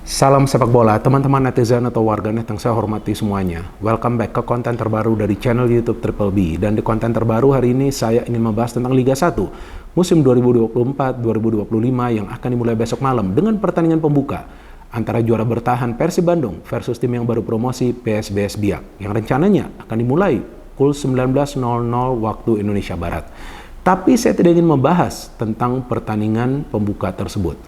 Salam sepak bola, teman-teman netizen atau warganet yang saya hormati semuanya. Welcome back ke konten terbaru dari channel YouTube Triple B. Dan di konten terbaru hari ini saya ingin membahas tentang Liga 1 musim 2024-2025 yang akan dimulai besok malam dengan pertandingan pembuka antara juara bertahan Persib Bandung versus tim yang baru promosi PSBS Biak yang rencananya akan dimulai pukul 19.00 waktu Indonesia Barat. Tapi saya tidak ingin membahas tentang pertandingan pembuka tersebut.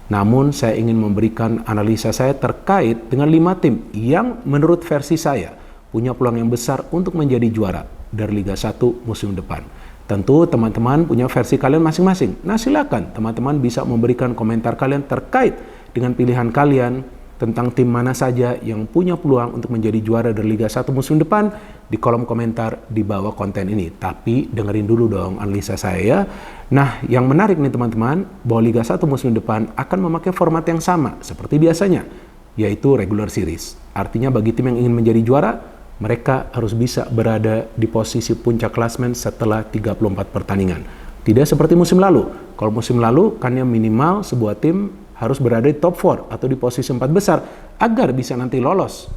Namun saya ingin memberikan analisa saya terkait dengan 5 tim yang menurut versi saya punya peluang yang besar untuk menjadi juara dari Liga 1 musim depan. Tentu teman-teman punya versi kalian masing-masing. Nah silakan teman-teman bisa memberikan komentar kalian terkait dengan pilihan kalian tentang tim mana saja yang punya peluang untuk menjadi juara dari Liga 1 musim depan di kolom komentar di bawah konten ini. Tapi dengerin dulu dong analisa saya ya. Nah, yang menarik nih teman-teman, bahwa Liga 1 musim depan akan memakai format yang sama seperti biasanya, yaitu regular series. Artinya bagi tim yang ingin menjadi juara, mereka harus bisa berada di posisi puncak klasemen setelah 34 pertandingan. Tidak seperti musim lalu. Kalau musim lalu kan yang minimal sebuah tim harus berada di top 4 atau di posisi 4 besar agar bisa nanti lolos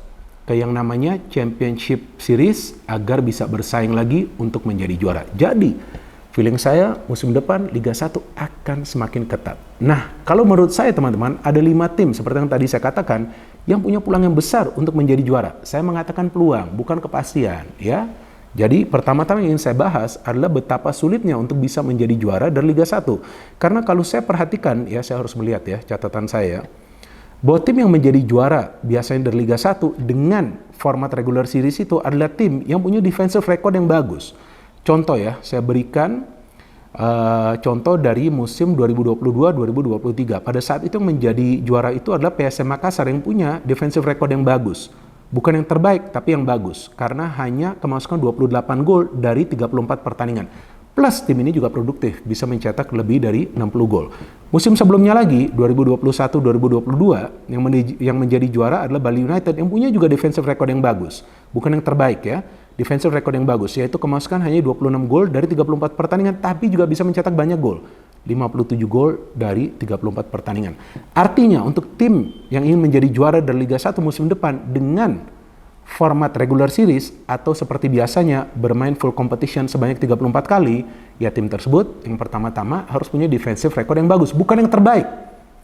ke yang namanya Championship Series agar bisa bersaing lagi untuk menjadi juara. Jadi, feeling saya musim depan Liga 1 akan semakin ketat. Nah, kalau menurut saya teman-teman, ada 5 tim seperti yang tadi saya katakan yang punya peluang yang besar untuk menjadi juara. Saya mengatakan peluang, bukan kepastian, ya. Jadi pertama-tama yang ingin saya bahas adalah betapa sulitnya untuk bisa menjadi juara dari Liga 1. Karena kalau saya perhatikan, ya saya harus melihat ya catatan saya, bahwa tim yang menjadi juara biasanya dari Liga 1 dengan format regular series itu adalah tim yang punya defensive record yang bagus. Contoh ya, saya berikan contoh dari musim 2022-2023. Pada saat itu yang menjadi juara itu adalah PSM Makassar yang punya defensive record yang bagus. Bukan yang terbaik, tapi yang bagus. Karena hanya kemasukan 28 gol dari 34 pertandingan. Plus tim ini juga produktif, bisa mencetak lebih dari 60 gol. Musim sebelumnya lagi, 2021-2022, yang menjadi juara adalah Bali United yang punya juga defensive record yang bagus. Bukan yang terbaik ya, defensive record yang bagus, yaitu kemasukan hanya 26 gol dari 34 pertandingan, tapi juga bisa mencetak banyak gol. 57 gol dari 34 pertandingan. Artinya untuk tim yang ingin menjadi juara dari Liga 1 musim depan dengan format regular series atau seperti biasanya bermain full competition sebanyak 34 kali, ya tim tersebut yang pertama-tama harus punya defensive record yang bagus, bukan yang terbaik.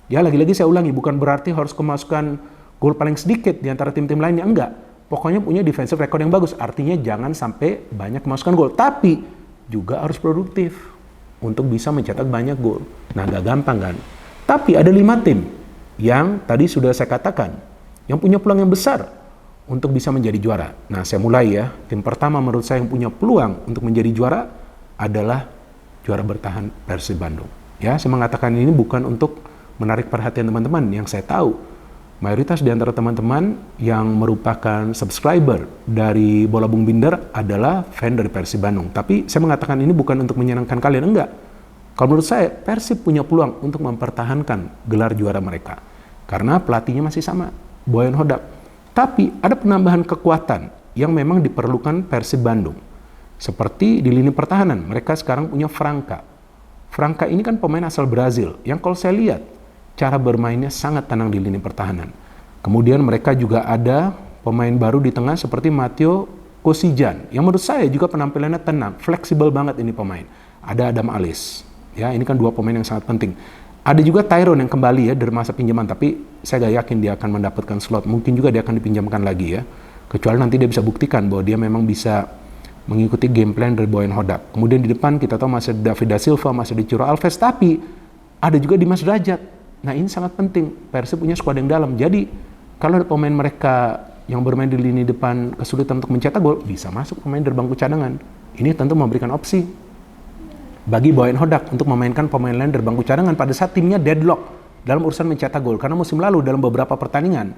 Ya lagi-lagi saya ulangi, bukan berarti harus kemasukan gol paling sedikit di antara tim-tim lainnya, enggak. Pokoknya punya defensive record yang bagus, artinya jangan sampai banyak kemasukan gol, tapi juga harus produktif untuk bisa mencetak banyak gol. Nah, gak gampang kan? Tapi ada 5 tim yang tadi sudah saya katakan, yang punya peluang yang besar untuk bisa menjadi juara. Nah, saya mulai ya. Tim pertama menurut saya yang punya peluang untuk menjadi juara adalah juara bertahan Persib Bandung. Ya, saya mengatakan ini bukan untuk menarik perhatian teman-teman, yang saya tahu mayoritas di antara teman-teman yang merupakan subscriber dari Bola Bung Binder adalah fan dari Persib Bandung. Tapi saya mengatakan ini bukan untuk menyenangkan kalian, enggak. Kalau menurut saya, Persib punya peluang untuk mempertahankan gelar juara mereka. Karena pelatihnya masih sama, Boyan Hodak. Tapi ada penambahan kekuatan yang memang diperlukan Persib Bandung. Seperti di lini pertahanan, mereka sekarang punya Franca. Franca ini kan pemain asal Brazil, yang kalau saya lihat, cara bermainnya sangat tenang di lini pertahanan. Kemudian mereka juga ada pemain baru di tengah seperti Matteo Kosijan, yang menurut saya juga penampilannya tenang, fleksibel banget ini pemain. Ada Adam Alis, ya ini kan 2 pemain yang sangat penting. Ada juga Tyrone yang kembali ya dari masa pinjaman, tapi saya gak yakin dia akan mendapatkan slot. Mungkin juga dia akan dipinjamkan lagi ya, kecuali nanti dia bisa buktikan bahwa dia memang bisa mengikuti game plan dari Boyan Hodak. Kemudian di depan kita tahu masih ada David da Silva, masih ada Ciro Alves, tapi ada juga Dimas Derajat. Nah ini sangat penting, Persib punya skuad yang dalam. Jadi kalau ada pemain mereka yang bermain di lini depan kesulitan untuk mencetak gol, bisa masuk pemain dari bangku cadangan. Ini tentu memberikan opsi bagi Boyan Hodak untuk memainkan pemain lain dari bangku cadangan pada saat timnya deadlock dalam urusan mencetak gol. Karena musim lalu dalam beberapa pertandingan,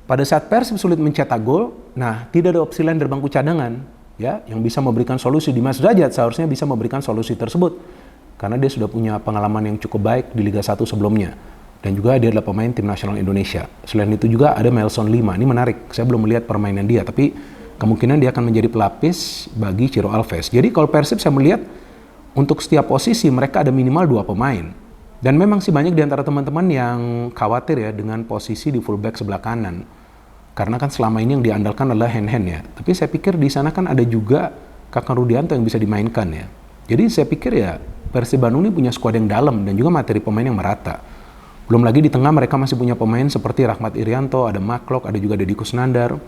pada saat Persib sulit mencetak gol, nah tidak ada opsi lain dari bangku cadangan ya yang bisa memberikan solusi. Dimas Derajat seharusnya bisa memberikan solusi tersebut karena dia sudah punya pengalaman yang cukup baik di Liga 1 sebelumnya. Dan juga dia adalah pemain tim nasional Indonesia. Selain itu juga ada Melson Lima. Ini menarik. Saya belum melihat permainan dia, tapi kemungkinan dia akan menjadi pelapis bagi Ciro Alves. Jadi kalau Persib saya melihat untuk setiap posisi mereka ada minimal 2 pemain. Dan memang sih banyak di antara teman-teman yang khawatir ya dengan posisi di fullback sebelah kanan. Karena kan selama ini yang diandalkan adalah hand-hand ya. Tapi saya pikir di sana kan ada juga Kakang Rudianto yang bisa dimainkan ya. Jadi saya pikir ya Persib Bandung ini punya skuad yang dalam dan juga materi pemain yang merata. Belum lagi di tengah mereka masih punya pemain seperti Rahmat Irianto, ada Maklok, ada juga Deddy Kusnandar.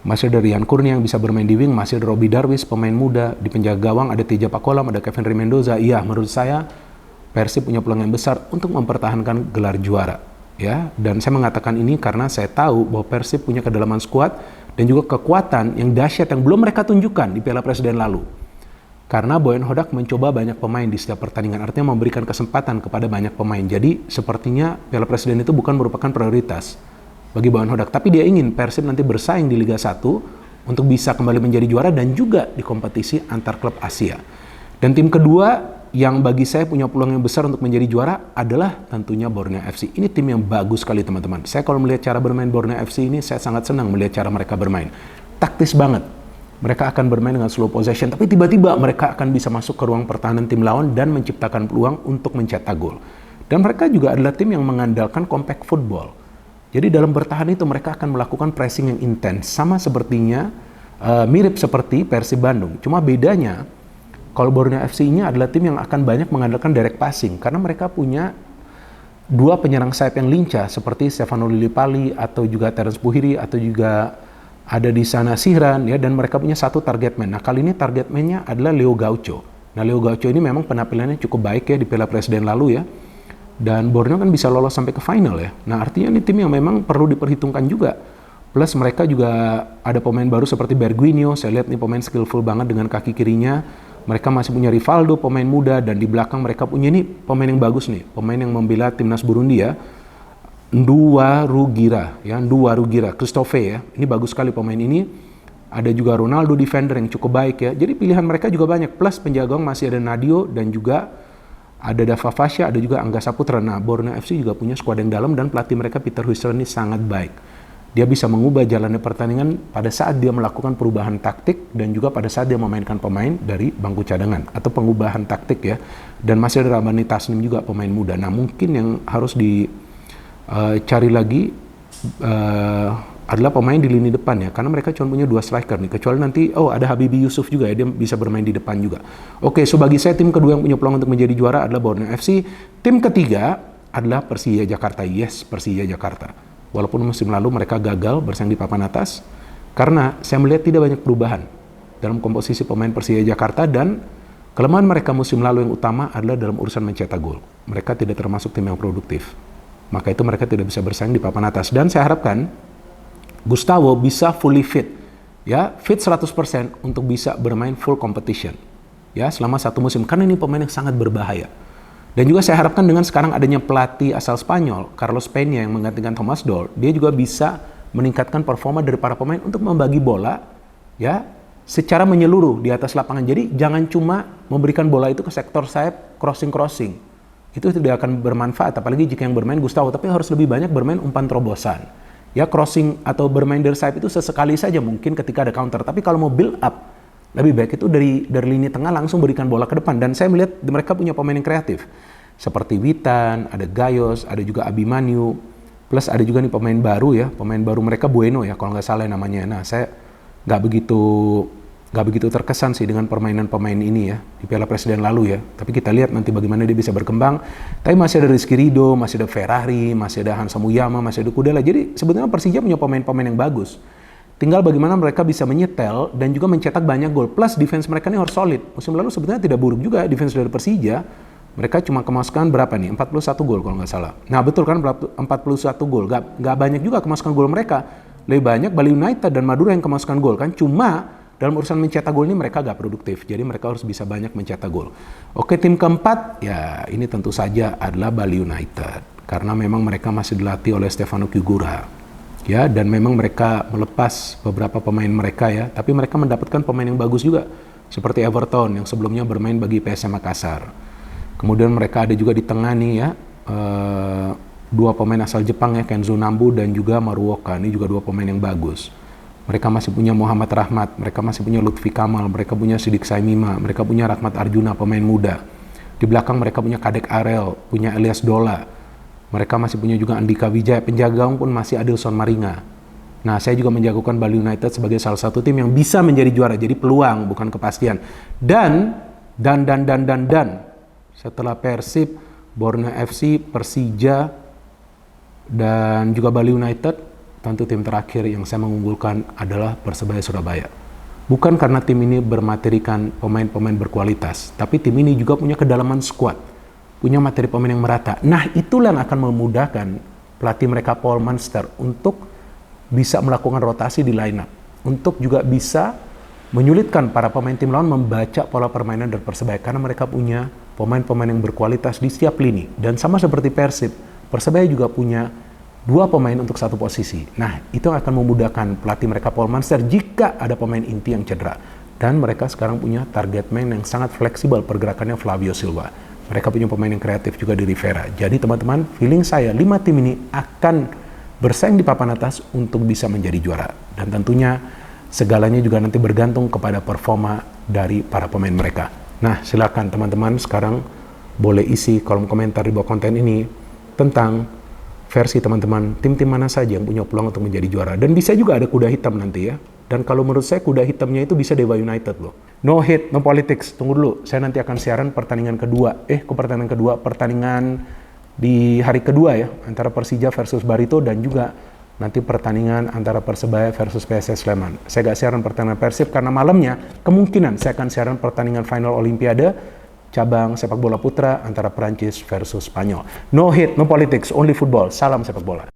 Masih ada Rian Kurnia yang bisa bermain di wing, masih ada Robi Darwis, pemain muda. Di penjaga gawang ada Teja Pakolam, ada Kevin Rimendoza. Iya, menurut saya Persib punya peluang yang besar untuk mempertahankan gelar juara. Ya, dan saya mengatakan ini karena saya tahu bahwa Persib punya kedalaman skuad dan juga kekuatan yang dahsyat yang belum mereka tunjukkan di Piala Presiden lalu. Karena Boyan Hodak mencoba banyak pemain di setiap pertandingan, artinya memberikan kesempatan kepada banyak pemain. Jadi sepertinya Piala Presiden itu bukan merupakan prioritas bagi Boyan Hodak, tapi dia ingin Persib nanti bersaing di Liga 1 untuk bisa kembali menjadi juara dan juga di kompetisi antar klub Asia. Dan tim kedua yang bagi saya punya peluang yang besar untuk menjadi juara adalah tentunya Borneo FC. Ini tim yang bagus sekali teman-teman. Saya kalau melihat cara bermain Borneo FC ini, saya sangat senang melihat cara mereka bermain. Taktis banget. Mereka akan bermain dengan slow possession, tapi tiba-tiba mereka akan bisa masuk ke ruang pertahanan tim lawan dan menciptakan peluang untuk mencetak gol. Dan mereka juga adalah tim yang mengandalkan compact football. Jadi dalam bertahan itu mereka akan melakukan pressing yang intens, sama sepertinya mirip seperti Persib Bandung. Cuma bedanya, kalau Borneo FC ini adalah tim yang akan banyak mengandalkan direct passing, karena mereka punya dua penyerang sayap yang lincah, seperti Stefano Lillipali, atau juga Terence Buhiri, atau juga ada di sana Sihran, ya, dan mereka punya satu target man. Nah kali ini target man-nya adalah Leo Gaucho. Nah Leo Gaucho ini memang penampilannya cukup baik ya di Piala Presiden lalu ya. Dan Borneo kan bisa lolos sampai ke final ya. Nah artinya ini tim yang memang perlu diperhitungkan juga. Plus mereka juga ada pemain baru seperti Berguinho. Saya lihat nih pemain skillful banget dengan kaki kirinya. Mereka masih punya Rivaldo, pemain muda. Dan di belakang mereka punya nih pemain yang bagus nih. Pemain yang membela timnas Burundi ya. Ndua Rugira, Christophe ya. Ini bagus sekali pemain ini. Ada juga Ronaldo defender yang cukup baik ya. Jadi pilihan mereka juga banyak. Plus penjaga gawang masih ada Nadio dan juga ada Dava Fasya, ada juga Angga Saputra. Nah, Borneo FC juga punya skuad yang dalam dan pelatih mereka Peter Huisler ini sangat baik. Dia bisa mengubah jalannya pertandingan pada saat dia melakukan perubahan taktik dan juga pada saat dia memainkan pemain dari bangku cadangan atau pengubahan taktik ya. Dan masih ada Ramani Tasnim juga pemain muda. Nah, mungkin yang harus dicari lagi adalah pemain di lini depan ya, karena mereka cuma punya dua striker nih, kecuali nanti ada Habibi Yusuf juga ya, dia bisa bermain di depan juga. Oke, so bagi saya tim kedua yang punya peluang untuk menjadi juara adalah Borneo FC. Tim ketiga adalah Persija Jakarta. Yes, Persija Jakarta. Walaupun musim lalu mereka gagal bersaing di papan atas, karena saya melihat tidak banyak perubahan dalam komposisi pemain Persija Jakarta, dan kelemahan mereka musim lalu yang utama adalah dalam urusan mencetak gol. Mereka tidak termasuk tim yang produktif. Maka itu mereka tidak bisa bersaing di papan atas. Dan saya harapkan Gustavo bisa fully fit, ya, fit 100% untuk bisa bermain full competition, ya, selama satu musim. Karena ini pemain yang sangat berbahaya. Dan juga saya harapkan dengan sekarang adanya pelatih asal Spanyol, Carlos Peña yang menggantikan Thomas Doll, dia juga bisa meningkatkan performa dari para pemain untuk membagi bola, ya, secara menyeluruh di atas lapangan. Jadi jangan cuma memberikan bola itu ke sektor sayap crossing. Itu tidak akan bermanfaat, apalagi jika yang bermain Gustavo, tapi harus lebih banyak bermain umpan terobosan. Ya, crossing atau bermain dari sayap itu sesekali saja mungkin ketika ada counter. Tapi kalau mau build up, lebih baik itu dari lini tengah langsung berikan bola ke depan. Dan saya melihat mereka punya pemain yang kreatif. Seperti Witan, ada Gayos, ada juga Abimanyu. Plus ada juga nih pemain baru ya. Pemain baru mereka Bueno ya, kalau nggak salah namanya. Nah, saya nggak begitu terkesan sih dengan permainan pemain ini ya di Piala Presiden lalu ya. Tapi kita lihat nanti bagaimana dia bisa berkembang. Tapi masih ada Rizky Ridho, masih ada Ferrari, masih ada Hansa Muyama, masih ada Kudela. Jadi sebetulnya Persija punya pemain-pemain yang bagus. Tinggal bagaimana mereka bisa menyetel dan juga mencetak banyak gol. Plus defense mereka ini harus solid. Musim lalu sebetulnya tidak buruk juga defense dari Persija. Mereka cuma kemasukan berapa nih? 41 gol kalau nggak salah. Nah betul kan, 41 gol. Nggak banyak juga kemasukan gol mereka. Lebih banyak Bali United dan Madura yang kemasukan gol kan. Cuma dalam urusan mencetak gol ini mereka gak produktif, jadi mereka harus bisa banyak mencetak gol. Oke, tim keempat, ya ini tentu saja adalah Bali United. Karena memang mereka masih dilatih oleh Stefano Kugura. Ya, dan memang mereka melepas beberapa pemain mereka ya, tapi mereka mendapatkan pemain yang bagus juga. Seperti Everton yang sebelumnya bermain bagi PSM Makassar. Kemudian mereka ada juga di tengah nih ya, dua pemain asal Jepang ya, Kenzo Nambu dan juga Maruoka. Ini juga dua pemain yang bagus. Mereka masih punya Muhammad Rahmat, mereka masih punya Lutfi Kamal, mereka punya Sidik Saimima, mereka punya Rahmat Arjuna, pemain muda. Di belakang mereka punya Kadek Arel, punya Elias Dola. Mereka masih punya juga Andika Wijaya, penjaga gawang pun masih Adilson Maringa. Nah, saya juga menjagokan Bali United sebagai salah satu tim yang bisa menjadi juara. Jadi peluang, bukan kepastian. Dan setelah Persib, Borneo FC, Persija, dan juga Bali United, tentu tim terakhir yang saya mengunggulkan adalah Persebaya Surabaya. Bukan karena tim ini bermaterikan pemain-pemain berkualitas, tapi tim ini juga punya kedalaman squad, punya materi pemain yang merata. Nah, itulah yang akan memudahkan pelatih mereka Paul Munster untuk bisa melakukan rotasi di line up, untuk juga bisa menyulitkan para pemain tim lawan membaca pola permainan dari Persebaya, karena mereka punya pemain-pemain yang berkualitas di setiap lini. Dan sama seperti Persib, Persebaya juga punya 2 pemain untuk 1 posisi. Nah, itu akan memudahkan pelatih mereka Paul Munster jika ada pemain inti yang cedera. Dan mereka sekarang punya target man yang sangat fleksibel pergerakannya, Flavio Silva. Mereka punya pemain yang kreatif juga di Rivera. Jadi teman-teman, feeling saya 5 tim ini akan bersaing di papan atas untuk bisa menjadi juara. Dan tentunya segalanya juga nanti bergantung kepada performa dari para pemain mereka. Nah, silakan teman-teman sekarang boleh isi kolom komentar di bawah konten ini tentang versi teman-teman, tim-tim mana saja yang punya peluang untuk menjadi juara. Dan bisa juga ada kuda hitam nanti ya. Dan kalau menurut saya kuda hitamnya itu bisa Dewa United loh. No hate, no politics. Tunggu dulu, saya nanti akan siaran pertandingan kedua. Pertandingan di hari kedua ya, antara Persija versus Barito dan juga nanti pertandingan antara Persebaya versus PSS Sleman. Saya gak siaran pertandingan Persib karena malamnya kemungkinan saya akan siaran pertandingan final Olimpiade cabang sepak bola putra antara Prancis versus Spanyol. No hate, no politics, only football. Salam sepak bola.